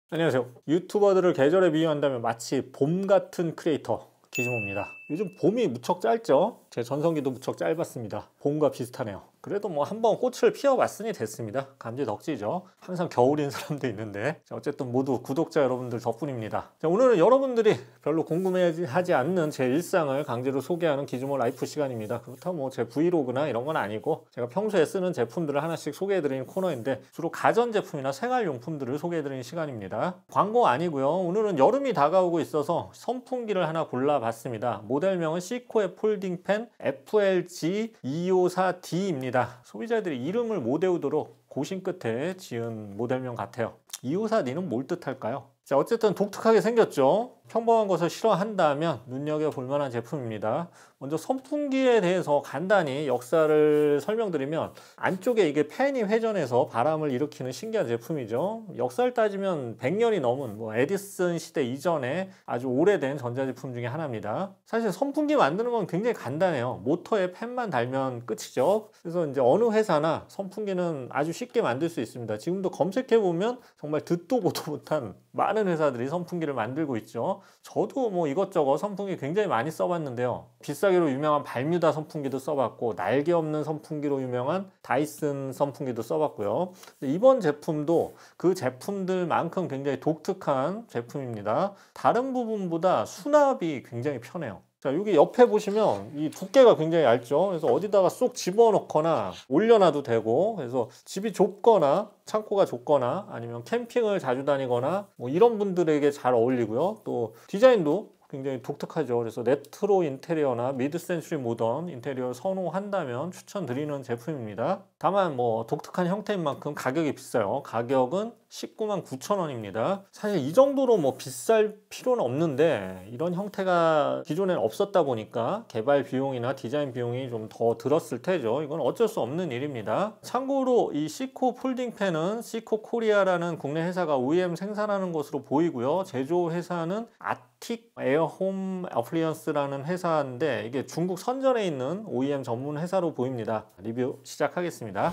안녕하세요. 유튜버들을 계절에 비유한다면 마치 봄 같은 크리에이터 기즈모입니다. 요즘 봄이 무척 짧죠? 제 전성기도 무척 짧았습니다. 봄과 비슷하네요. 그래도 뭐 한번 꽃을 피워봤으니 됐습니다. 감지덕지죠. 항상 겨울인 사람도 있는데 어쨌든 모두 구독자 여러분들 덕분입니다. 자, 오늘은 여러분들이 별로 궁금해하지 않는 제 일상을 강제로 소개하는 기즈모 라이프 시간입니다. 그렇다고 뭐 제 브이로그나 이런 건 아니고 제가 평소에 쓰는 제품들을 하나씩 소개해드리는 코너인데 주로 가전제품이나 생활용품들을 소개해드리는 시간입니다. 광고 아니고요. 오늘은 여름이 다가오고 있어서 선풍기를 하나 골라봤습니다. 모델명은 시코의 폴딩팬 FLG254D입니다. 소비자들이 이름을 못 외우도록 고심 끝에 지은 모델명 같아요. 254D는 뭘 뜻할까요? 자, 어쨌든 독특하게 생겼죠. 평범한 것을 싫어한다면 눈여겨볼 만한 제품입니다. 먼저 선풍기에 대해서 간단히 역사를 설명드리면 안쪽에 이게 팬이 회전해서 바람을 일으키는 신기한 제품이죠. 역사를 따지면 100년이 넘은 에디슨 시대 이전에 아주 오래된 전자제품 중에 하나입니다. 사실 선풍기 만드는 건 굉장히 간단해요. 모터에 팬만 달면 끝이죠. 그래서 이제 어느 회사나 선풍기는 아주 쉽게 만들 수 있습니다. 지금도 검색해보면 정말 듣도 보도 못한 많은 회사들이 선풍기를 만들고 있죠. 저도 뭐 이것저것 선풍기 굉장히 많이 써봤는데요. 비싸기로 유명한 발뮤다 선풍기도 써봤고 날개 없는 선풍기로 유명한 다이슨 선풍기도 써봤고요. 이번 제품도 그 제품들만큼 굉장히 독특한 제품입니다. 다른 부분보다 수납이 굉장히 편해요. 자, 여기 옆에 보시면 이 두께가 굉장히 얇죠. 그래서 어디다가 쏙 집어넣거나 올려놔도 되고, 그래서 집이 좁거나 창고가 좁거나 아니면 캠핑을 자주 다니거나 뭐 이런 분들에게 잘 어울리고요. 또 디자인도 굉장히 독특하죠. 그래서 레트로 인테리어나 미드 센추리 모던 인테리어를 선호한다면 추천드리는 제품입니다. 다만 뭐 독특한 형태인 만큼 가격이 비싸요. 가격은 199,900원입니다. 사실 이 정도로 뭐 비쌀 필요는 없는데 이런 형태가 기존에는 없었다 보니까 개발 비용이나 디자인 비용이 좀 더 들었을 테죠. 이건 어쩔 수 없는 일입니다. 참고로 이 시코 폴딩팬은 시코 코리아라는 국내 회사가 OEM 생산하는 것으로 보이고요. 제조 회사는 아틱 에어홈 어플리언스라는 회사인데 이게 중국 선전에 있는 OEM 전문 회사로 보입니다. 리뷰 시작하겠습니다.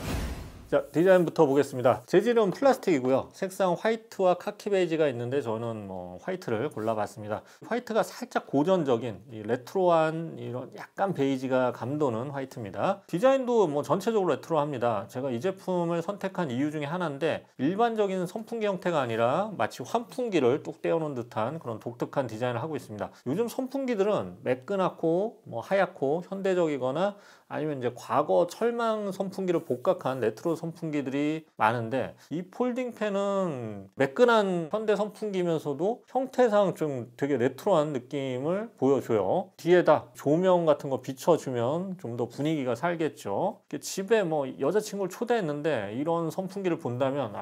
자, 디자인부터 보겠습니다. 재질은 플라스틱이고요. 색상 화이트와 카키 베이지가 있는데 저는 뭐 화이트를 골라봤습니다. 화이트가 살짝 고전적인 이 레트로한 이런 약간 베이지가 감도는 화이트입니다. 디자인도 뭐 전체적으로 레트로합니다. 제가 이 제품을 선택한 이유 중에 하나인데 일반적인 선풍기 형태가 아니라 마치 환풍기를 뚝 떼어놓은 듯한 그런 독특한 디자인을 하고 있습니다. 요즘 선풍기들은 매끈하고 뭐 하얗고 현대적이거나 아니면 이제 과거 철망 선풍기를 복각한 레트로 선풍기들이 많은데 이 폴딩팬은 매끈한 현대 선풍기면서도 형태상 좀 되게 레트로한 느낌을 보여줘요. 뒤에다 조명 같은 거 비춰주면 좀 더 분위기가 살겠죠. 집에 뭐 여자친구를 초대했는데 이런 선풍기를 본다면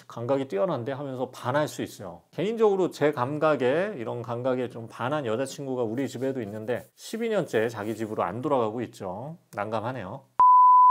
감각이 뛰어난데 하면서 반할 수 있어요. 개인적으로 제 감각에 이런 감각에 좀 반한 여자친구가 우리 집에도 있는데 12년째 자기 집으로 안 돌아가고 있죠. 난감하네요.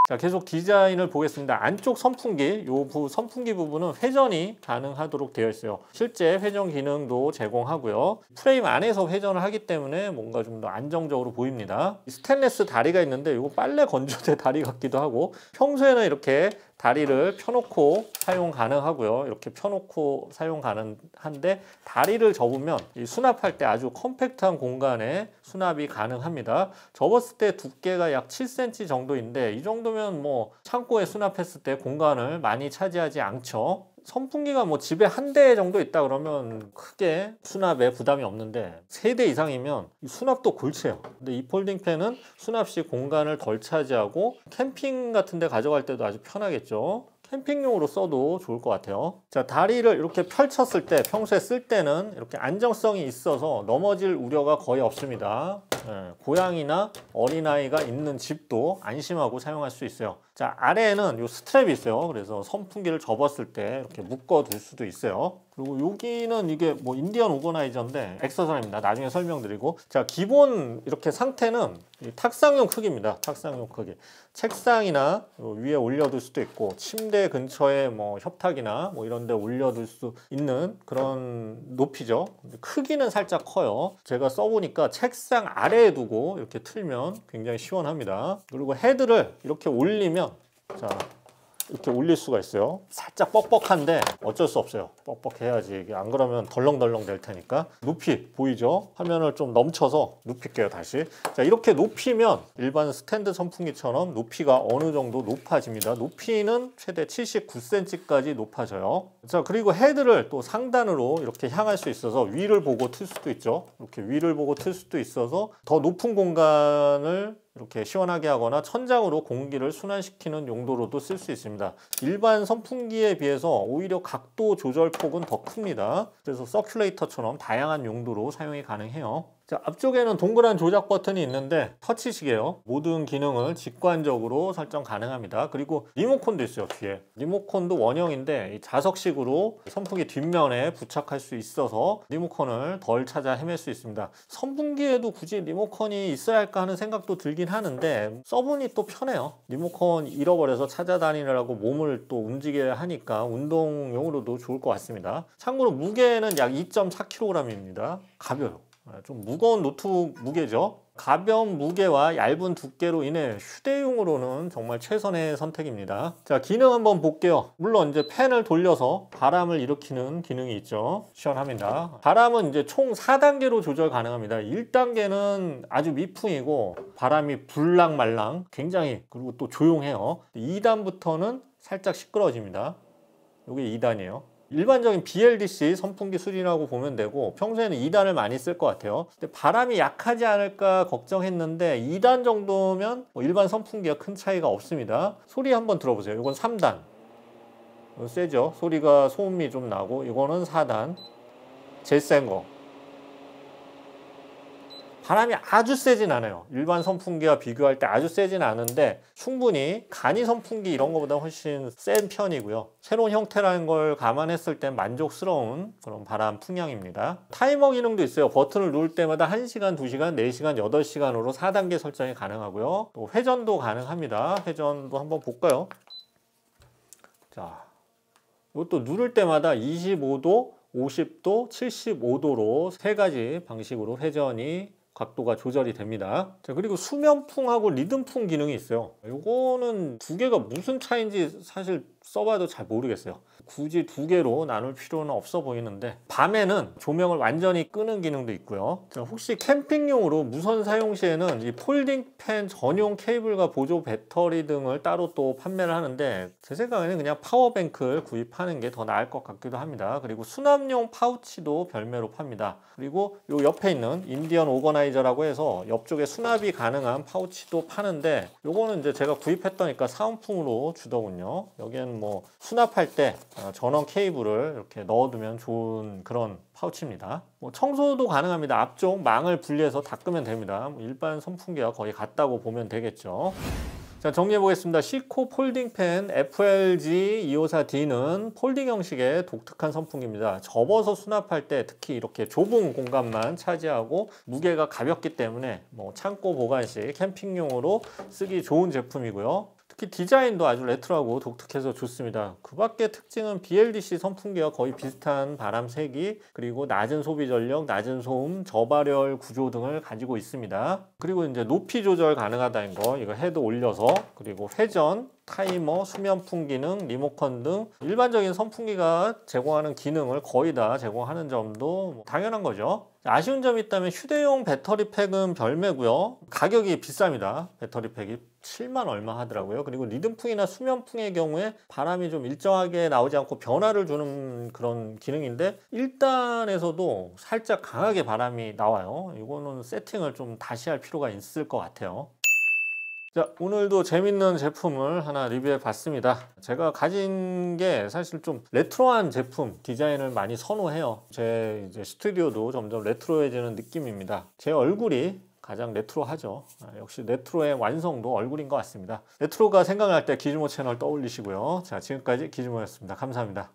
자, 계속 디자인을 보겠습니다. 안쪽 선풍기, 선풍기 부분은 회전이 가능하도록 되어 있어요. 실제 회전 기능도 제공하고요. 프레임 안에서 회전을 하기 때문에 뭔가 좀 더 안정적으로 보입니다. 스테인리스 다리가 있는데 이거 빨래 건조대 다리 같기도 하고 평소에는 이렇게 다리를 펴놓고 사용 가능하고요. 이렇게 펴놓고 사용 가능한데 다리를 접으면 이 수납할 때 아주 컴팩트한 공간에 수납이 가능합니다. 접었을 때 두께가 약 7cm 정도인데 이 정도면 뭐 창고에 수납했을 때 공간을 많이 차지하지 않죠. 선풍기가 뭐 집에 한 대 정도 있다 그러면 크게 수납에 부담이 없는데 3대 이상이면 수납도 골치예요. 근데 이 폴딩팬은 수납 시 공간을 덜 차지하고 캠핑 같은 데 가져갈 때도 아주 편하겠죠. 캠핑용으로 써도 좋을 것 같아요. 자, 다리를 이렇게 펼쳤을 때 평소에 쓸 때는 이렇게 안정성이 있어서 넘어질 우려가 거의 없습니다. 고양이나 어린아이가 있는 집도 안심하고 사용할 수 있어요. 자, 아래에는 이 스트랩이 있어요. 그래서 선풍기를 접었을 때 이렇게 묶어 둘 수도 있어요. 그리고 여기는 이게 뭐 인디언 오거나이저인데 엑서선입니다. 나중에 설명드리고. 자, 기본 이렇게 상태는 탁상용 크기입니다. 탁상용 크기. 책상이나 위에 올려둘 수도 있고 침대 근처에 뭐 협탁이나 뭐 이런 데 올려둘 수 있는 그런 높이죠. 크기는 살짝 커요. 제가 써보니까 책상 아래에 두고 이렇게 틀면 굉장히 시원합니다. 그리고 헤드를 이렇게 올리면 자, 이렇게 올릴 수가 있어요. 살짝 뻑뻑한데 어쩔 수 없어요. 뻑뻑해야지. 이게 안 그러면 덜렁덜렁 될 테니까. 높이 보이죠? 화면을 좀 넘쳐서 높일게요, 다시. 자, 이렇게 높이면 일반 스탠드 선풍기처럼 높이가 어느 정도 높아집니다. 높이는 최대 79cm까지 높아져요. 자, 그리고 헤드를 또 상단으로 이렇게 향할 수 있어서 위를 보고 틀 수도 있죠. 이렇게 위를 보고 틀 수도 있어서 더 높은 공간을 이렇게 시원하게 하거나 천장으로 공기를 순환시키는 용도로도 쓸 수 있습니다. 일반 선풍기에 비해서 오히려 각도 조절 폭은 더 큽니다. 그래서 서큘레이터처럼 다양한 용도로 사용이 가능해요. 자, 앞쪽에는 동그란 조작 버튼이 있는데 터치식이에요. 모든 기능을 직관적으로 설정 가능합니다. 그리고 리모컨도 있어요, 뒤에. 리모컨도 원형인데 이 자석식으로 선풍기 뒷면에 부착할 수 있어서 리모컨을 덜 찾아 헤맬 수 있습니다. 선풍기에도 굳이 리모컨이 있어야 할까 하는 생각도 들긴 하는데 써보니 또 편해요. 리모컨 잃어버려서 찾아다니느라고 몸을 또 움직여야 하니까 운동용으로도 좋을 것 같습니다. 참고로 무게는 약 2.4kg입니다. 가벼워요. 좀 무거운 노트북 무게죠. 가벼운 무게와 얇은 두께로 인해 휴대용으로는 정말 최선의 선택입니다. 자, 기능 한번 볼게요. 물론 이제 팬을 돌려서 바람을 일으키는 기능이 있죠. 시원합니다. 바람은 이제 총 4단계로 조절 가능합니다. 1단계는 아주 미풍이고 바람이 불랑말랑 굉장히, 그리고 또 조용해요. 2단부터는 살짝 시끄러워집니다. 이게 2단이에요. 일반적인 BLDC 선풍기 수준이라고 보면 되고 평소에는 2단을 많이 쓸 것 같아요. 근데 바람이 약하지 않을까 걱정했는데 2단 정도면 일반 선풍기와 큰 차이가 없습니다. 소리 한번 들어보세요. 이건 3단. 세죠? 소리가 소음이 좀 나고. 이거는 4단. 제일 센 거. 바람이 아주 세진 않아요. 일반 선풍기와 비교할 때 아주 세진 않은데 충분히 간이 선풍기 이런 것보다 훨씬 센 편이고요. 새로운 형태라는 걸 감안했을 땐 만족스러운 그런 바람 풍량입니다. 타이머 기능도 있어요. 버튼을 누를 때마다 1시간, 2시간, 4시간, 8시간으로 4단계 설정이 가능하고요. 또 회전도 가능합니다. 회전도 한번 볼까요? 자, 이것도 누를 때마다 25도, 50도, 75도로 세 가지 방식으로 회전이 각도가 조절이 됩니다. 자, 그리고 수면풍하고 리듬풍 기능이 있어요. 이거는 두 개가 무슨 차이인지 사실 써봐도 잘 모르겠어요. 굳이 두 개로 나눌 필요는 없어 보이는데 밤에는 조명을 완전히 끄는 기능도 있고요. 자, 혹시 캠핑용으로 무선 사용 시에는 이 폴딩 팬 전용 케이블과 보조 배터리 등을 따로 또 판매를 하는데 제 생각에는 그냥 파워뱅크를 구입하는 게 더 나을 것 같기도 합니다. 그리고 수납용 파우치도 별매로 팝니다. 그리고 요 옆에 있는 인디언 오거나이저라고 해서 옆쪽에 수납이 가능한 파우치도 파는데 요거는 이제 제가 구입했더니까 사은품으로 주더군요. 여기에는 뭐 수납할 때 전원 케이블을 이렇게 넣어두면 좋은 그런 파우치입니다. 뭐 청소도 가능합니다. 앞쪽 망을 분리해서 닦으면 됩니다. 일반 선풍기와 거의 같다고 보면 되겠죠. 자, 정리해 보겠습니다. 시코 폴딩 팬 FLG254D는 폴딩 형식의 독특한 선풍기입니다. 접어서 수납할 때 특히 이렇게 좁은 공간만 차지하고 무게가 가볍기 때문에 뭐 창고 보관식 캠핑용으로 쓰기 좋은 제품이고요. 특히 디자인도 아주 레트로하고 독특해서 좋습니다. 그 밖의 특징은 BLDC 선풍기와 거의 비슷한 바람 세기, 그리고 낮은 소비 전력, 낮은 소음, 저발열 구조 등을 가지고 있습니다. 그리고 이제 높이 조절 가능하다는 거, 이거 헤드 올려서, 그리고 회전, 타이머, 수면풍 기능, 리모컨 등 일반적인 선풍기가 제공하는 기능을 거의 다 제공하는 점도 당연한 거죠. 아쉬운 점이 있다면 휴대용 배터리 팩은 별매고요. 가격이 비쌉니다. 배터리 팩이 7만 얼마 하더라고요. 그리고 리듬풍이나 수면풍의 경우에 바람이 좀 일정하게 나오지 않고 변화를 주는 그런 기능인데 1단에서도 살짝 강하게 바람이 나와요. 이거는 세팅을 좀 다시 할 필요가 있을 것 같아요. 자, 오늘도 재밌는 제품을 하나 리뷰해 봤습니다. 제가 가진 게 사실 좀 레트로한 제품 디자인을 많이 선호해요. 제 이제 스튜디오도 점점 레트로해지는 느낌입니다. 제 얼굴이 가장 레트로하죠. 역시 레트로의 완성도 얼굴인 것 같습니다. 레트로가 생각날 때 기즈모 채널 떠올리시고요. 자, 지금까지 기즈모였습니다. 감사합니다.